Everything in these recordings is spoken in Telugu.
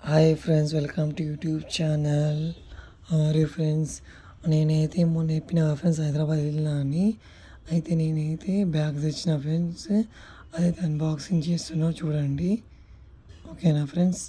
Hi friends, welcome to YouTube channel. ఆర్ ఫ్రెండ్స్, నేనైతే మొన్న చెప్పిన ఫ్రెండ్స్ హైదరాబాద్ వెళ్ళినా అని. అయితే నేనైతే బ్యాగ్ తెచ్చిన ఫ్రెండ్స్, అదైతే అన్బాక్సింగ్ చేస్తున్నా చూడండి. ఓకేనా ఫ్రెండ్స్?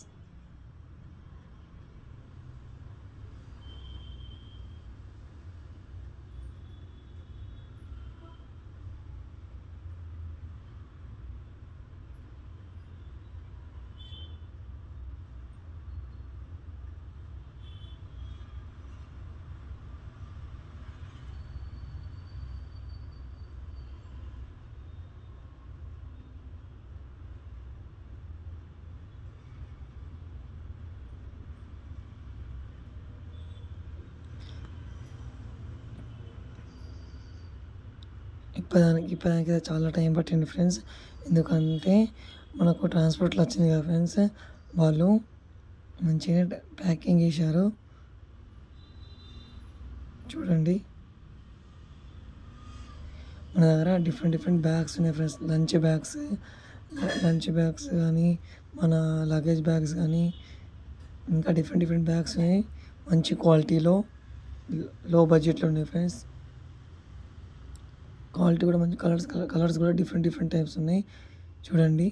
ఇప్పటిదానికి చాలా టైం పట్టింది ఫ్రెండ్స్. ఎందుకంటే మనకు ట్రాన్స్పోర్ట్లో వచ్చింది కదా ఫ్రెండ్స్, వాళ్ళు మంచిగా ప్యాకింగ్ చేశారు చూడండి. మన దగ్గర డిఫరెంట్ బ్యాగ్స్ ఉన్నాయి ఫ్రెండ్స్. లంచ్ బ్యాగ్స్ కానీ, మన లగేజ్ బ్యాగ్స్ కానీ, ఇంకా డిఫరెంట్ బ్యాగ్స్ ఉన్నాయి. మంచి క్వాలిటీలో, లో బడ్జెట్లో ఉన్నాయి ఫ్రెండ్స్. క్వాలిటీ కూడా మంచి కలర్స్ కూడా డిఫరెంట్ టైప్స్ ఉన్నాయి చూడండి.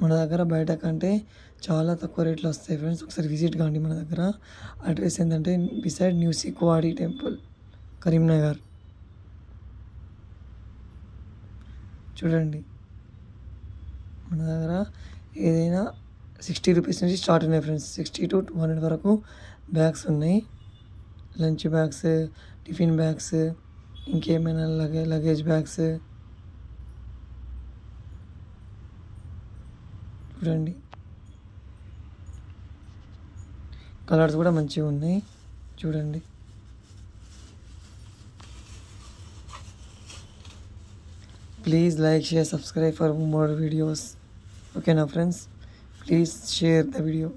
మన దగ్గర బయట కంటే చాలా తక్కువ రేట్లో వస్తాయి ఫ్రెండ్స్. ఒకసారి విజిట్ కాండి. మన దగ్గర అడ్రస్ ఏంటంటే బిసైడ్ న్యూ సిక్కువాడి టెంపుల్, కరీంనగర్. చూడండి, మన దగ్గర ఏదైనా 60 రూపీస్ నుంచి స్టార్ట్ ఉన్నాయి ఫ్రెండ్స్. 60 to 200 వరకు బ్యాగ్స్ ఉన్నాయి. లంచ్ బ్యాగ్స్, టిఫిన్ బ్యాగ్స్, ఇంకేమైనా లగేజ్ బ్యాగ్స్ చూడండి. కలర్స్ కూడా మంచిగా ఉన్నాయి చూడండి. Please like, share, subscribe for more videos. ఓకేనా friends? Please share the video.